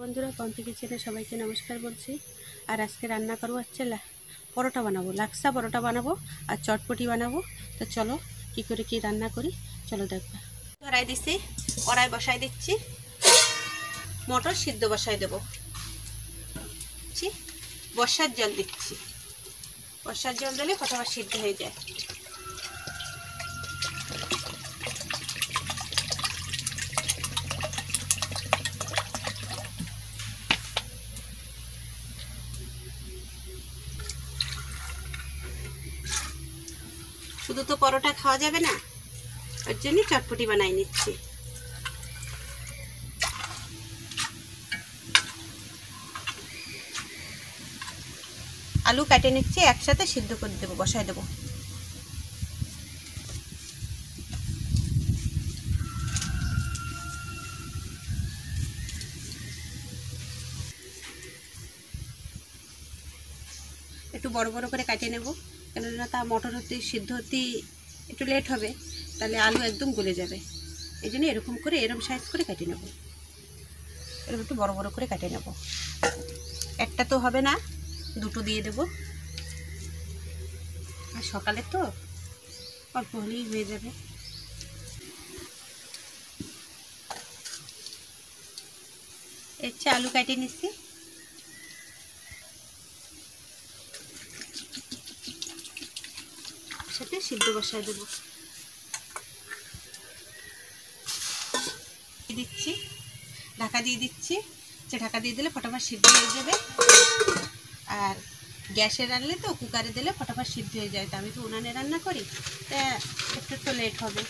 বন্ধুরা, পম্পি কিচেনে সবাইকে নমস্কার বলছি। আর আজকে রান্না করবো হচ্ছে পরোটা বানাবো, লাক্সা পরোটা বানাবো আর চটপটি বানাবো। তো চলো কি করে কি রান্না করি, চলো দেখবা। কড়াই দিচ্ছি, কড়াই বসাই দিচ্ছি, মটর সিদ্ধ বসাই দেবো। বর্ষার জল দিচ্ছি, বর্ষার জল দিলে ফটাফট সিদ্ধ হয়ে যায়। শুধু তো পরোটা খাওয়া যাবে না, ওর জন্য চটপটি বানাই নিচ্ছি। আলু কেটে নিচ্ছি, একসাথে সিদ্ধ করে দেবো, বসাই দেবো। একটু বড় বড় করে কাটিয়ে নেব, কেননা তা মটর হতে সিদ্ধ হতে একটু লেট হবে, তাহলে আলু একদম গলে যাবে। এই জন্য এরকম করে এরকম সাইজ করে কাটিয়ে নেব, এরকম একটু বড় বড় করে কাটিয়ে নেব। একটা তো হবে না, দুটো দিয়ে দেব। আর সকালে তো অল্প হলেই হয়ে যাবে। আলু কাটিয়ে নিচ্ছি, সাথে সিদ্ধ বসায় দেবো। দিচ্ছি, ঢাকা দিয়ে দিচ্ছি, ঢাকা দিয়ে দিলে ফটাফট সিদ্ধ হয়ে যাবে। আর গ্যাসে রান্নলে তো কুকারে দিলে ফটাফট সিদ্ধ হয়ে যায়, তো আমি তো উনানে রান্না করি, তা একটু লেট হবে।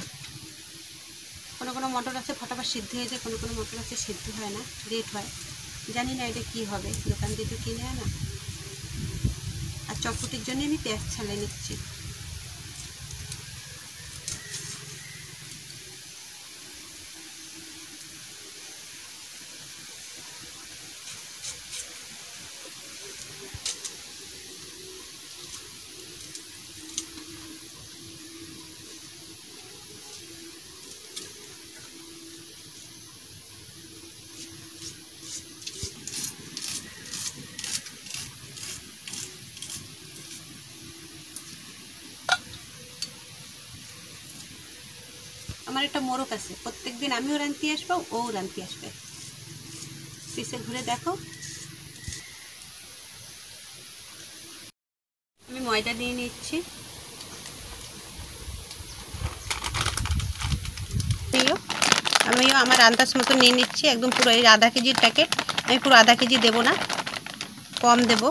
কোনো কোনো মটর আছে ফটাফট সিদ্ধ হয়ে যায়, কোনো কোনো মটর আছে সিদ্ধ হয় না, লেট হয়। জানি না এটা কী হবে, দোকান দিয়ে তো কিনে আনা। আর চটপটির জন্য আমি পেঁয়াজ ছাড়িয়ে নিচ্ছি। আমার একটা মোরগ আছে, প্রত্যেকদিন আমিও রান্তি আসবো, ও রান্তি আসবে। পিছে ঘুরে দেখো। আমি ময়দা দিয়ে নিচ্ছি, আমিও আমার আন্দাজ মতো নিয়ে নিচ্ছি। একদম পুরো এই আধা কেজির প্যাকেট, আমি পুরো আধা কেজি দেবো না, কম দেব।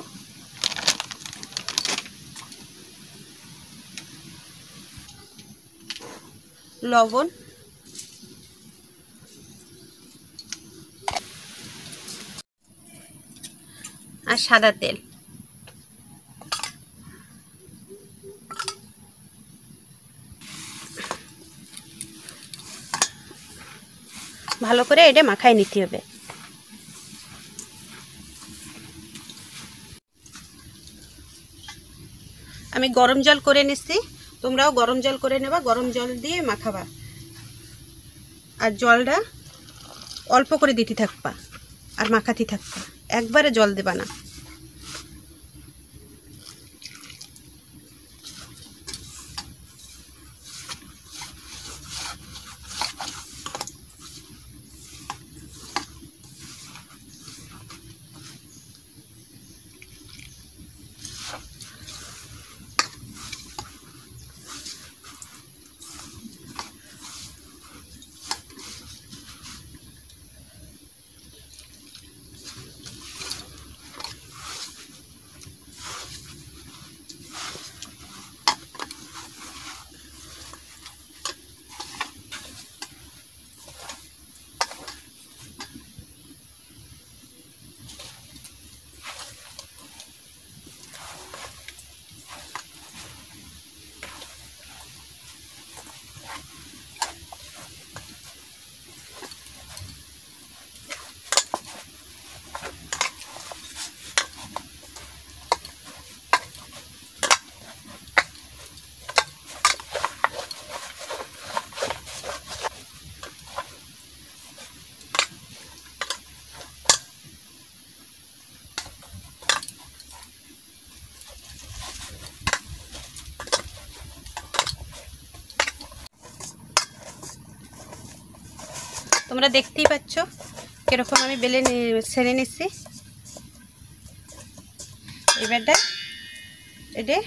লবণ, আর সাদা তেল। ভালো করে এটা মাখায় নিতে হবে। আমি গরম জল করে নিচ্ছি, তোমরাও গরম জল করে নেবা, গরম জল দিয়ে মাখাবা। আর জলটা অল্প করে দিতে থাকবা আর মাখাতে থাকবা, একবারে জল দেবা না। তোমরা দেখতেই পাচ্ছ কিরকম আমি বেলে ছেড়ে নিচ্ছি। এবারটা এটা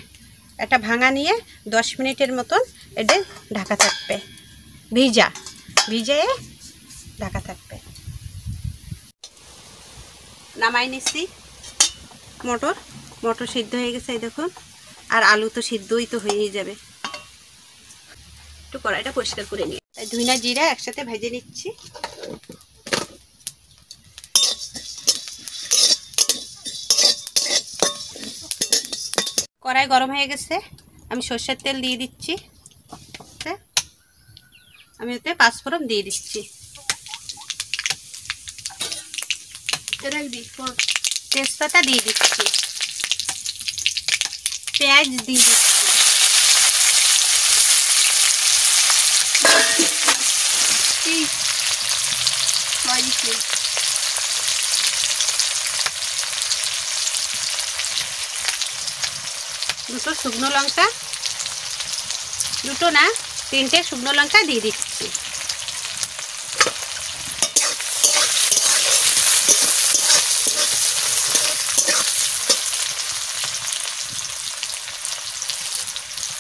একটা ভাঙা নিয়ে 10 মিনিটের মতন এটা ঢাকা থাকবে, ভিজিয়ে ঢাকা থাকবে। নামাই নিচ্ছি। মটর সিদ্ধ হয়ে গেছে এই দেখুন, আর আলু তো সিদ্ধই তো হয়েই যাবে। একটু কড়াইটা পরিষ্কার করে নিয়ে ধুইনা জিরা একসাথে ভেজে নিচ্ছি। কড়াই গরম হয়ে গেছে, আমি সরষের তেল দিয়ে দিচ্ছি। আমি এতে 5 ফোড়ন দিয়ে দিচ্ছি, তেজপাতা দিয়ে দিচ্ছি, পেঁয়াজ দিয়ে দিচ্ছি, দুটো শুকনো লঙ্কা, দুটো না 3টে শুকনো লঙ্কা দিয়ে দিচ্ছি।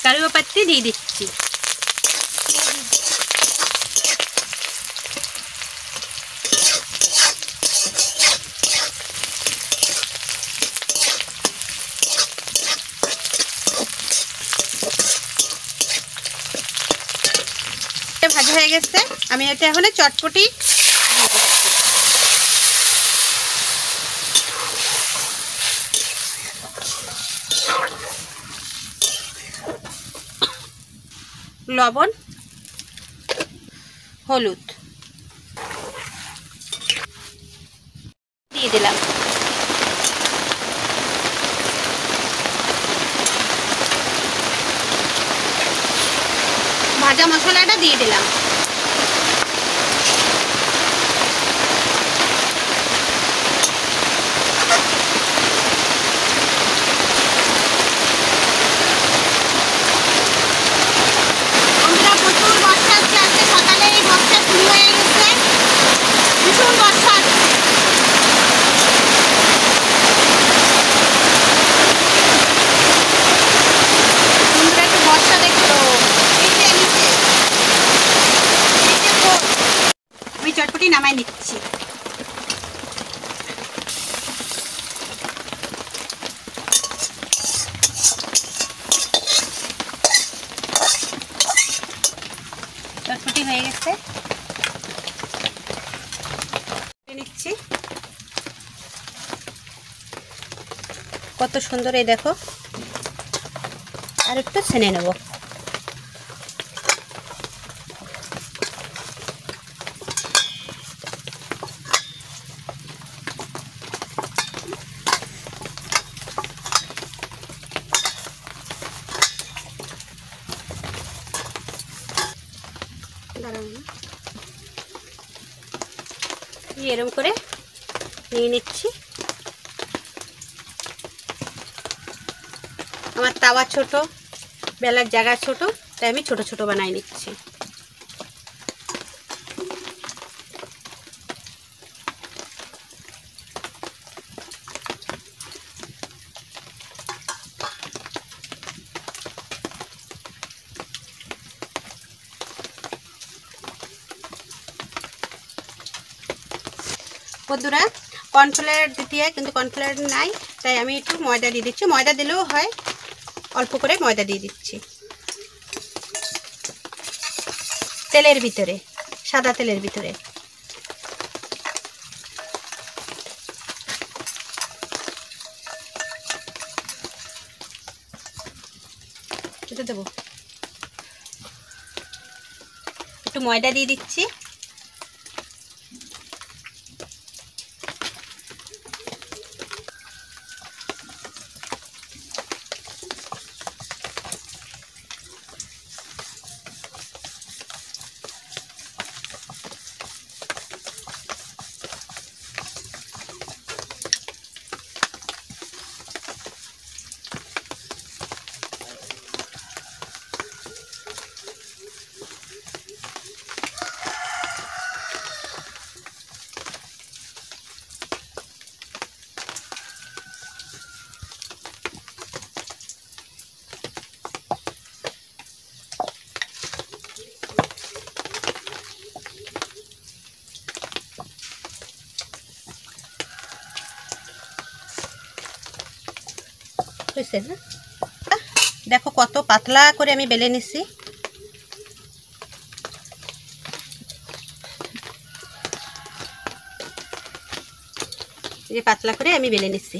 কারিপাতা দিয়ে দিচ্ছি। ভাজা হয়ে গেছে, আমি এতে এখন চটপটি লবণ, হলুদ দিয়ে দিলাম। ভাজা মশলাটা দিয়ে দিলাম। প্রচুর বর্ষা হচ্ছে, আজকে সকালে এই বর্ষা শুরু হয়ে গেছে, ভীষণ বর্ষা হচ্ছে। তোমরা একটু বর্ষা দেখো, আমি চটপটি নামাই নিচ্ছি। চটপটি হয়ে গেছে, নিচ্ছি। কত সুন্দর, এই দেখো। আর একটু ছেনে নেব। এরকম করে নিয়ে নিচ্ছি। আমার তাওয়া ছোট, বেলার জায়গা ছোট, তাই আমি ছোট ছোট বানাই নিচ্ছি। বন্ধুরা, কর্নফ্লাওয়ার দিতে হয়, কিন্তু কর্নফ্লাওয়ার নাই, তাই আমি একটু ময়দা দিয়ে দিচ্ছি। ময়দা দিলেও হয়, অল্প করে ময়দা দিয়ে দিচ্ছি। তেলের ভিতরে, সাদা তেলের ভিতরে এটা দেবো। একটু ময়দা দিয়ে দিচ্ছি। হয়েছে না? দেখো কত পাতলা করে আমি বেলে নিছি। এই পাতলা করে আমি বেলে নিছি।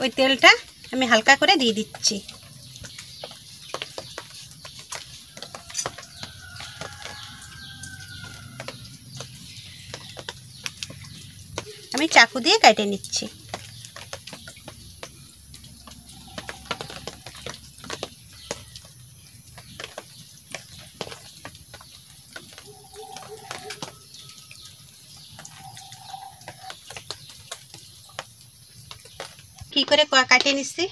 ওই তেলটা আমি হালকা করে দিয়ে দিচ্ছি। আমি চাকু দিয়ে কেটে নিচ্ছি। কি করে কাটে নিচ্ছি।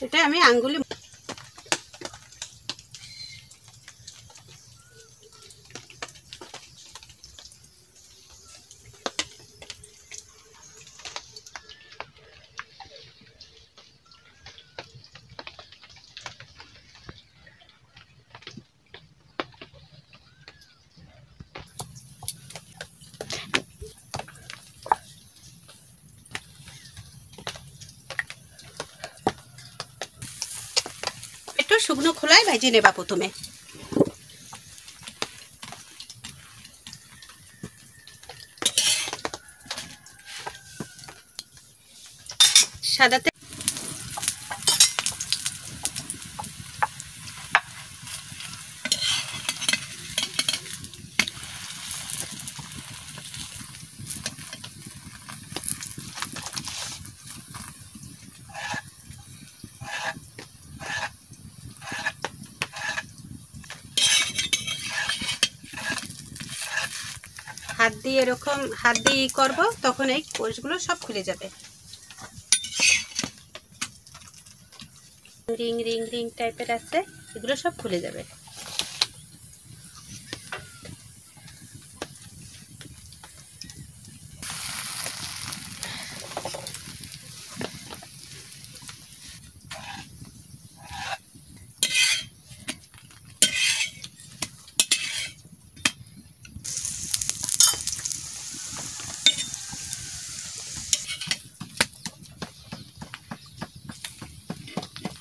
এটা আমি আঙ্গুলি একটু শুকনো খোলায় ভেজে নেবা প্রথমে। সাদাতে হাত দিয়ে এরকম হাত দিয়ে করব, তখন এই কোষগুলো সব খুলে যাবে। রিং রিং রিং টাইপের আছে, এগুলো সব খুলে যাবে।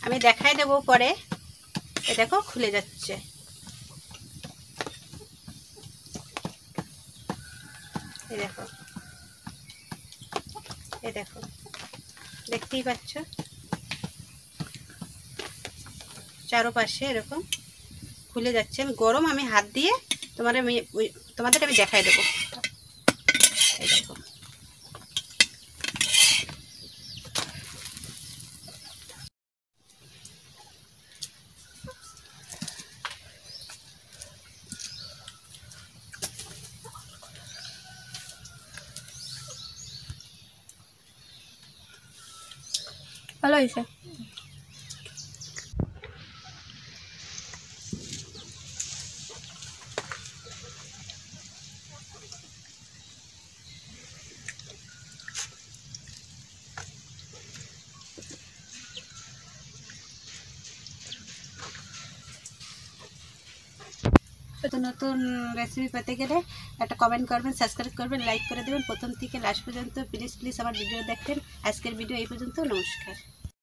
আমি দেখাই দেবো পরে। এ দেখো খুলে যাচ্ছে। এই দেখো, এই দেখো, দেখতেই পাচ্ছ চারপাশে এরকম খুলে যাচ্ছে। আমি গরম, আমি হাত দিয়ে তোমাদের আমি দেখাই দেবো। এই দেখো, ভালো হয়েছে। নতুন রেসিপি পেতে গেলে একটা কমেন্ট করবেন, সাবস্ক্রাইব করবেন, লাইক করে দেবেন। প্রথম থেকে লাস্ট পর্যন্ত প্লিজ প্লিজ আমার ভিডিও দেখবেন। আজকের ভিডিও এই পর্যন্ত। নমস্কার।